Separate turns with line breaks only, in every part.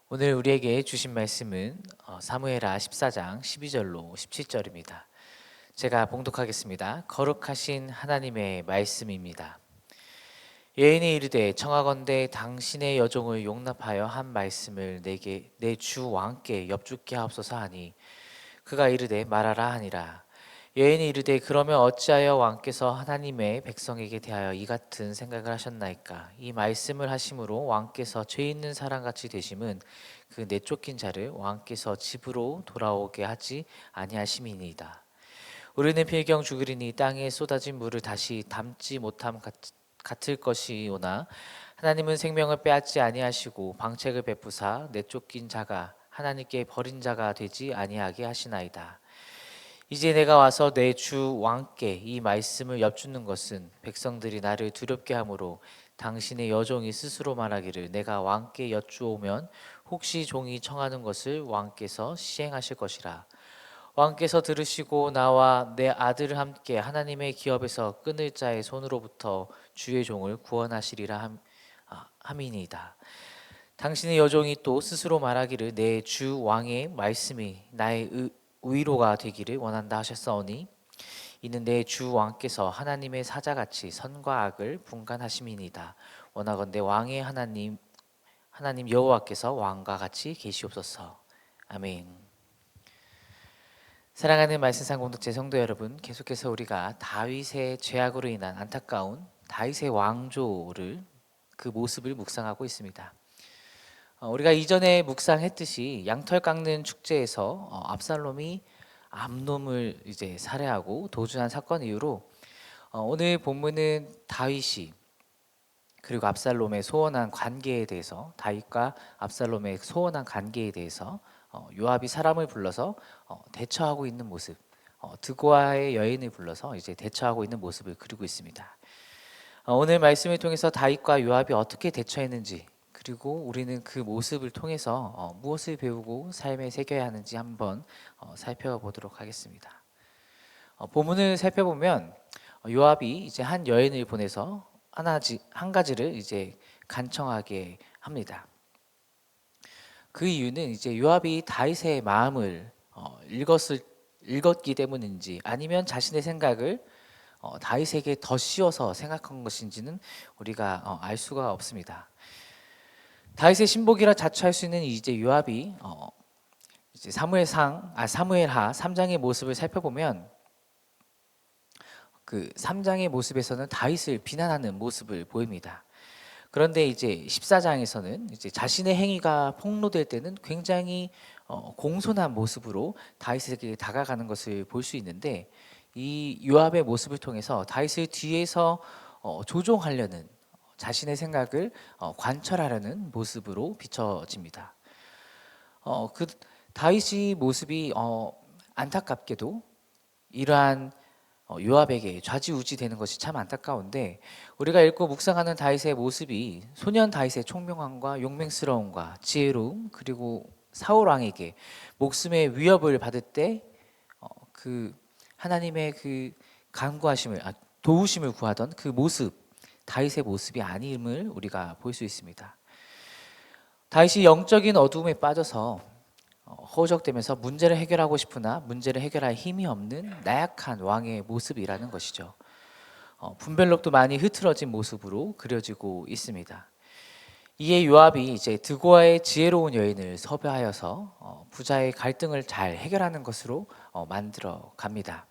오늘 우리에게 주신 말씀은 사무엘하 14장 12절로 17절입니다. 제가 봉독하겠습니다. 거룩하신 하나님의 말씀입니다. 여인이 이르되 청하건대 당신의 여종을 용납하여 한 말씀을 내게 내 주 왕께 엽죽게 하옵소서 하니 그가 이르되 말하라 하니라. 여인이 이르되 그러면 어찌하여 왕께서 하나님의 백성에게 대하여 이 같은 생각을 하셨나이까? 이 말씀을 하심으로 왕께서 죄 있는 사람같이 되심은 그 내쫓긴 자를 왕께서 집으로 돌아오게 하지 아니하심이니이다. 우리는 필경 죽으리니 땅에 쏟아진 물을 다시 담지 못함 같을 것이오나 하나님은 생명을 빼앗지 아니하시고 방책을 베푸사 내쫓긴 자가 하나님께 버린 자가 되지 아니하게 하시나이다. 이제 내가 와서 내 주 왕께 이 말씀을 엽주는 것은 백성들이 나를 두렵게 하므로 당신의 여종이 스스로 말하기를 내가 왕께 여쭈오면 혹시 종이 청하는 것을 왕께서 시행하실 것이라. 왕께서 들으시고 나와 내 아들을 함께 하나님의 기업에서 끊을 자의 손으로부터 주의 종을 구원하시리라 함이니이다. 당신의 여종이 또 스스로 말하기를 내 주 왕의 말씀이 나의 위로가 되기를 원한다 하셨사오니 이는 내 주 왕께서 하나님의 사자같이 선과 악을 분간하심이니이다. 원하건대 왕의 하나님 여호와께서 왕과 같이 계시옵소서. 아멘. 사랑하는 말씀상 공동체 성도 여러분, 계속해서 우리가 다윗의 죄악으로 인한 안타까운 다윗의 왕조를 그 모습을 묵상하고 있습니다. 우리가 이전에 묵상했듯이 양털 깎는 축제에서 압살롬이 암놈을 이제 살해하고 도주한 사건 이후로 오늘 본문은 다윗이 그리고 압살롬의 소원한 관계에 대해서 다윗과 압살롬의 소원한 관계에 대해서 요압이 사람을 불러서 대처하고 있는 모습, 드고아의 여인을 불러서 이제 대처하고 있는 모습을 그리고 있습니다. 오늘 말씀을 통해서 다윗과 요압이 어떻게 대처했는지 그리고 우리는 그 모습을 통해서 무엇을 배우고 삶에 새겨야 하는지 한번 살펴보도록 하겠습니다. 본문을 살펴보면 요압이 이제 한 여인을 보내서 한 가지를 이제 간청하게 합니다. 그 이유는 이제 요압이 다윗의 마음을 읽었기 때문인지 아니면 자신의 생각을 다윗에게 더 씌워서 생각한 것인지는 우리가 알 수가 없습니다. 다윗의 신복이라 자처할 수 있는 이제 요압이 이제 사무엘하 3장의 모습을 살펴보면 그 3장의 모습에서는 다윗을 비난하는 모습을 보입니다. 그런데 이제 14장에서는 이제 자신의 행위가 폭로될 때는 굉장히 공손한 모습으로 다윗에게 다가가는 것을 볼 수 있는데 이 요압의 모습을 통해서 다윗을 뒤에서 조종하려는 자신의 생각을 관철하려는 모습으로 비춰집니다. 그 다윗의 모습이 안타깝게도 이러한 요압에게 좌지우지되는 것이 참 안타까운데 우리가 읽고 묵상하는 다윗의 모습이 소년 다윗의 총명함과 용맹스러움과 지혜로움 그리고 사울 왕에게 목숨의 위협을 받을 때 그 하나님의 그 간구하심을 도우심을 구하던 그 모습 다윗의 모습이 아님을 우리가 볼 수 있습니다. 다윗이 영적인 어두움에 빠져서 허우적대면서 문제를 해결하고 싶으나 문제를 해결할 힘이 없는 나약한 왕의 모습이라는 것이죠. 분별력도 많이 흐트러진 모습으로 그려지고 있습니다. 이에 요압이 이제 드고아의 지혜로운 여인을 섭외하여서 부자의 갈등을 잘 해결하는 것으로 만들어 갑니다.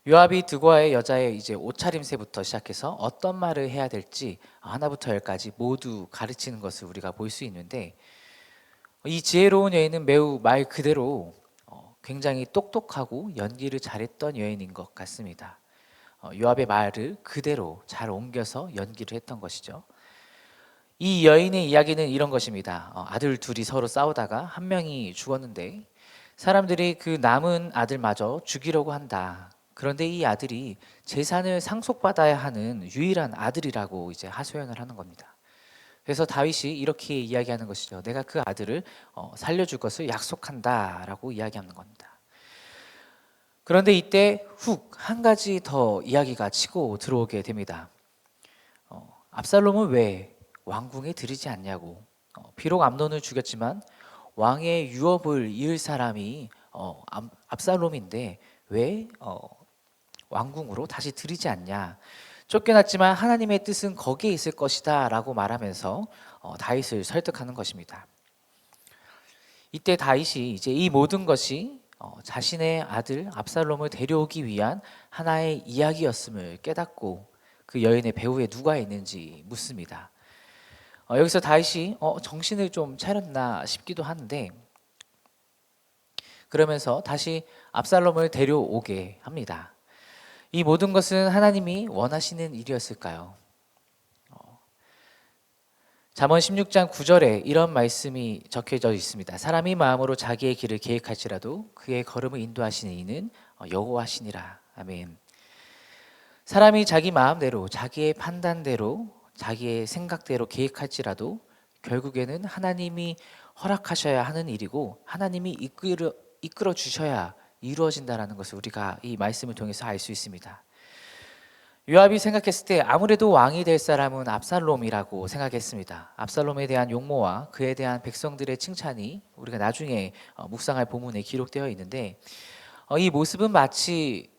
요압이 드고아의 여자의 이제 옷차림새부터 시작해서 어떤 말을 해야 될지 하나부터 열까지 모두 가르치는 것을 우리가 볼 수 있는데 이 지혜로운 여인은 매우 말 그대로 굉장히 똑똑하고 연기를 잘했던 여인인 것 같습니다. 요압의 말을 그대로 잘 옮겨서 연기를 했던 것이죠. 이 여인의 이야기는 이런 것입니다. 아들 둘이 서로 싸우다가 한 명이 죽었는데 사람들이 그 남은 아들마저 죽이려고 한다. 그런데 이 아들이 재산을 상속받아야 하는 유일한 아들이라고 이제 하소연을 하는 겁니다. 그래서 다윗이 이렇게 이야기하는 것이죠. 내가 그 아들을 살려줄 것을 약속한다라고 이야기하는 겁니다. 그런데 이때 훅 한 가지 더 이야기가 치고 들어오게 됩니다. 압살롬은 왜 왕궁에 들이지 않냐고. 비록 암논을 죽였지만 왕의 유업을 이을 사람이 압살롬인데 왜 왕궁으로 다시 들이지 않냐? 쫓겨났지만 하나님의 뜻은 거기에 있을 것이다라고 말하면서 다윗을 설득하는 것입니다. 이때 다윗이 이제 이 모든 것이 자신의 아들 압살롬을 데려오기 위한 하나의 이야기였음을 깨닫고 그 여인의 배후에 누가 있는지 묻습니다. 여기서 다윗이 정신을 좀 차렸나 싶기도 하는데 그러면서 다시 압살롬을 데려오게 합니다. 이 모든 것은 하나님이 원하시는 일이었을까요? 잠언 16장 9절에 이런 말씀이 적혀져 있습니다. 사람이 마음으로 자기의 길을 계획할지라도 그의 걸음을 인도하시는 이는 여호와시니라. 아멘. 사람이 자기 마음대로 자기의 판단대로 자기의 생각대로 계획할지라도 결국에는 하나님이 허락하셔야 하는 일이고 하나님이 이끌어 주셔야 이루어진다라는 것을 우리가 이 말씀을 통해서 알 수 있습니다. 요압이 생각했을 때 아무래도 왕이 될 사람은 압살롬이라고 생각했습니다. 압살롬에 대한 용모와 그에 대한 백성들의 칭찬이 우리가 나중에 묵상할 본문에 기록되어 있는데 이 모습은 마치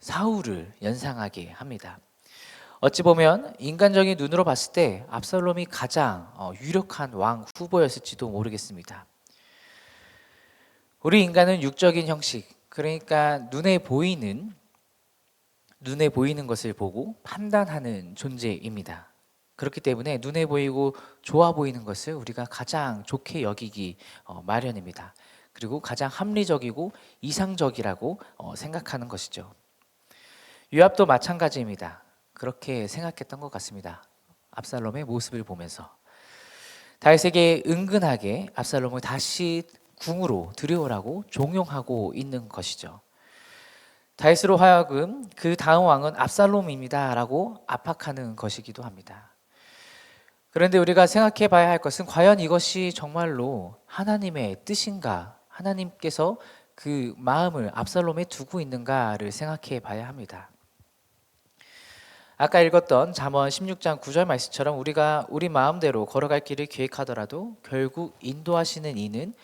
사울을 연상하게 합니다. 어찌 보면 인간적인 눈으로 봤을 때 압살롬이 가장 유력한 왕 후보였을지도 모르겠습니다. 우리 인간은 육적인 형식, 그러니까 눈에 보이는 것을 보고 판단하는 존재입니다. 그렇기 때문에 눈에 보이고 좋아 보이는 것을 우리가 가장 좋게 여기기 마련입니다. 그리고 가장 합리적이고 이상적이라고 생각하는 것이죠. 요압도 마찬가지입니다. 그렇게 생각했던 것 같습니다. 압살롬의 모습을 보면서 다윗에게 은근하게 압살롬을 다시 궁으로 들여오라고 종용하고 있는 것이죠. 다윗으로 하여금 그 다음 왕은 압살롬입니다라고 압박하는 것이기도 합니다. 그런데 우리가 생각해 봐야 할 것은 과연 이것이 정말로 하나님의 뜻인가? 하나님께서 그 마음을 압살롬에 두고 있는가를 생각해 봐야 합니다. 아까 읽었던 잠언 16장 9절 말씀처럼 우리가 우리 마음대로 걸어갈 길을 계획하더라도 결국 인도하시는 이는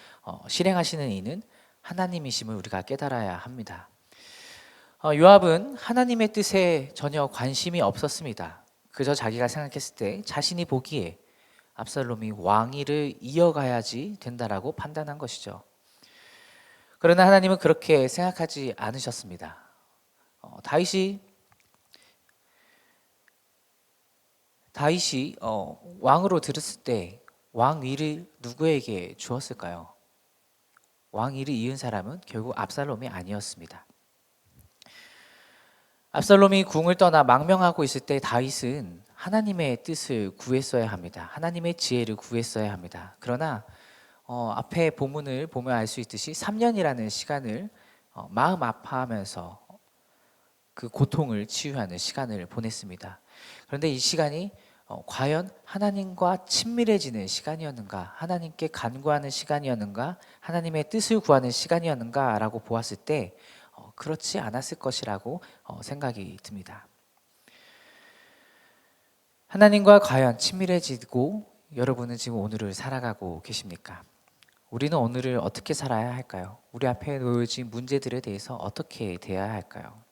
실행하시는 이는 하나님이심을 우리가 깨달아야 합니다. 요압은 하나님의 뜻에 전혀 관심이 없었습니다. 그저 자기가 생각했을 때 자신이 보기에 압살롬이 왕위를 이어가야지 된다라고 판단한 것이죠. 그러나 하나님은 그렇게 생각하지 않으셨습니다. 다윗이 왕으로 들었을 때 왕위를 누구에게 주었을까요? 왕위를 이은 사람은 결국 압살롬이 아니었습니다. 압살롬이 궁을 떠나 망명하고 있을 때 다윗은 하나님의 뜻을 구했어야 합니다. 하나님의 지혜를 구했어야 합니다. 그러나 앞에 본문을 보면 알 수 있듯이 3년이라는 시간을 마음 아파하면서 그 고통을 치유하는 시간을 보냈습니다. 그런데 이 시간이 과연 하나님과 친밀해지는 시간이었는가, 하나님께 간구하는 시간이었는가, 하나님의 뜻을 구하는 시간이었는가 라고 보았을 때 그렇지 않았을 것이라고 생각이 듭니다. 하나님과 과연 친밀해지고 여러분은 지금 오늘을 살아가고 계십니까? 우리는 오늘을 어떻게 살아야 할까요? 우리 앞에 놓여진 문제들에 대해서 어떻게 대해야 할까요?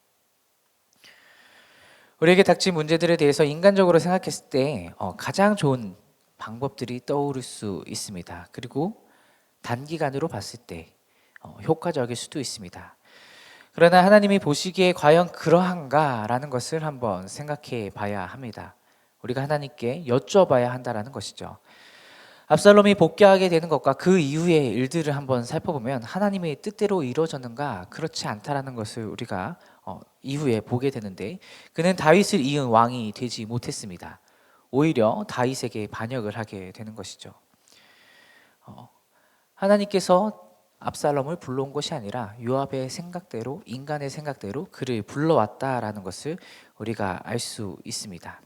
우리에게 닥친 문제들에 대해서 인간적으로 생각했을 때 가장 좋은 방법들이 떠오를 수 있습니다. 그리고 단기간으로 봤을 때 효과적일 수도 있습니다. 그러나 하나님이 보시기에 과연 그러한가라는 것을 한번 생각해 봐야 합니다. 우리가 하나님께 여쭤봐야 한다는 것이죠. 압살롬이 복귀하게 되는 것과 그 이후의 일들을 한번 살펴보면 하나님의 뜻대로 이루어졌는가 그렇지 않다라는 것을 우리가 이후에 보게 되는데 그는 다윗을 이은 왕이 되지 못했습니다. 오히려 다윗에게 반역을 하게 되는 것이죠. 하나님께서 압살롬을 불러온 것이 아니라 요압의 생각대로 인간의 생각대로 그를 불러왔다라는 것을 우리가 알 수 있습니다.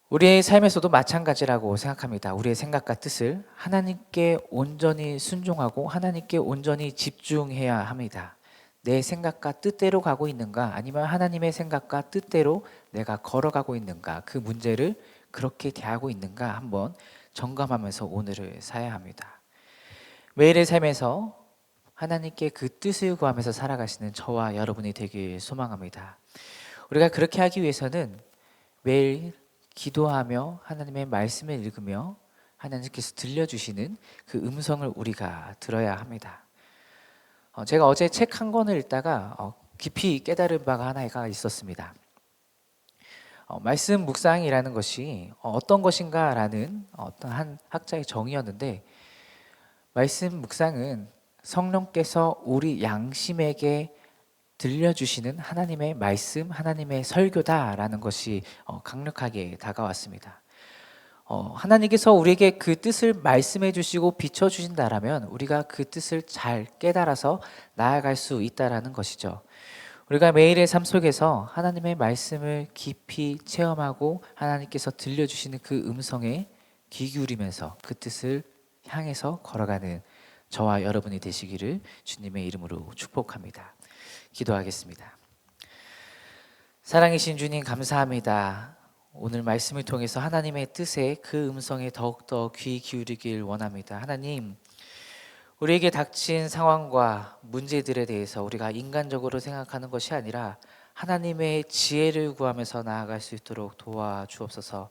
우리의 삶에서도 마찬가지라고 생각합니다. 우리의 생각과 뜻을 하나님께 온전히 순종하고 하나님께 온전히 집중해야 합니다. 내 생각과 뜻대로 가고 있는가 아니면 하나님의 생각과 뜻대로 내가 걸어가고 있는가 그 문제를 그렇게 대하고 있는가 한번 점검하면서 오늘을 살아야 합니다. 매일의 삶에서 하나님께 그 뜻을 구하면서 살아가시는 저와 여러분이 되길 소망합니다. 우리가 그렇게 하기 위해서는 매일 기도하며 하나님의 말씀을 읽으며 하나님께서 들려주시는 그 음성을 우리가 들어야 합니다. 제가 어제 책 한 권을 읽다가 깊이 깨달은 바가 하나가 있었습니다. 말씀 묵상이라는 것이 어떤 것인가라는 어떤 한 학자의 정의였는데, 말씀 묵상은 성령께서 우리 양심에게 들려주시는 하나님의 말씀, 하나님의 설교다라는 것이 강력하게 다가왔습니다. 하나님께서 우리에게 그 뜻을 말씀해 주시고 비춰 주신다라면 우리가 그 뜻을 잘 깨달아서 나아갈 수 있다라는 것이죠. 우리가 매일의 삶 속에서 하나님의 말씀을 깊이 체험하고 하나님께서 들려주시는 그 음성에 귀 기울이면서 그 뜻을 향해서 걸어가는 저와 여러분이 되시기를 주님의 이름으로 축복합니다. 기도하겠습니다. 사랑이신 주님, 감사합니다. 오늘 말씀을 통해서 하나님의 뜻에 그 음성에 더욱더 귀 기울이길 원합니다. 하나님, 우리에게 닥친 상황과 문제들에 대해서 우리가 인간적으로 생각하는 것이 아니라 하나님의 지혜를 구하면서 나아갈 수 있도록 도와주옵소서.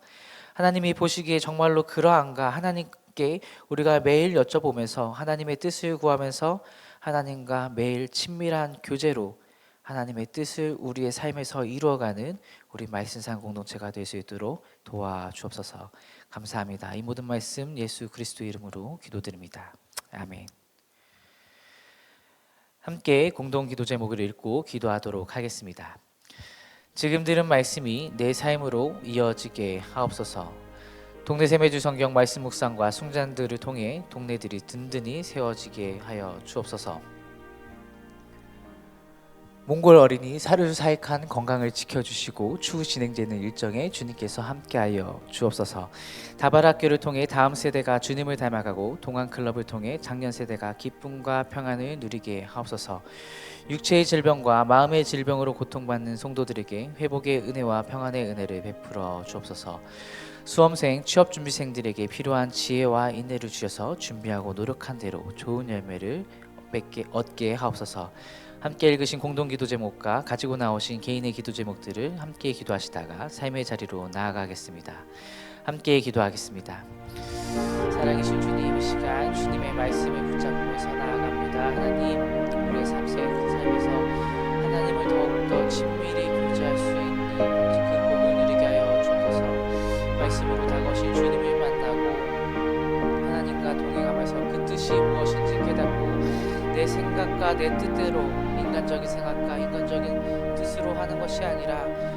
하나님이 보시기에 정말로 그러한가, 하나님께 우리가 매일 여쭤보면서 하나님의 뜻을 구하면서 하나님과 매일 친밀한 교제로 하나님의 뜻을 우리의 삶에서 이루어가는 우리 말씀상 공동체가 될 수 있도록 도와주옵소서. 감사합니다. 이 모든 말씀 예수 그리스도 이름으로 기도드립니다. 아멘. 함께 공동 기도 제목을 읽고 기도하도록 하겠습니다. 지금 들은 말씀이 내 삶으로 이어지게 하옵소서. 동네 세매주 성경 말씀 묵상과 숭잔들을 통해 동네들이 든든히 세워지게 하여 주옵소서. 몽골 어린이 사르사익한 건강을 지켜주시고 추후 진행되는 일정에 주님께서 함께하여 주옵소서. 다발학교를 통해 다음 세대가 주님을 닮아가고 동안클럽을 통해 작년 세대가 기쁨과 평안을 누리게 하옵소서. 육체의 질병과 마음의 질병으로 고통받는 성도들에게 회복의 은혜와 평안의 은혜를 베풀어 주옵소서. 수험생, 취업준비생들에게 필요한 지혜와 인내를 주셔서 준비하고 노력한 대로 좋은 열매를 얻게 하옵소서. 함께 읽으신 공동기도 제목과 가지고 나오신 개인의 기도 제목들을 함께 기도하시다가 삶의 자리로 나아가겠습니다. 함께 기도하겠습니다. 사랑이신 주님, 이 시간 주님의 말씀을 붙잡으면서 나아갑니다. 하나님, 우리의 삶에서 하나님을 더욱더 친밀히 교제할 수 있는 그 복을 누리게 하여 주옵소서. 말씀으로 다가오신 주님을 만나고 하나님과 동행하면서 그 뜻이 무엇인지 깨닫고 내 생각과 내 뜻대로 인간적인 생각과 인간적인 뜻으로 하는 것이 아니라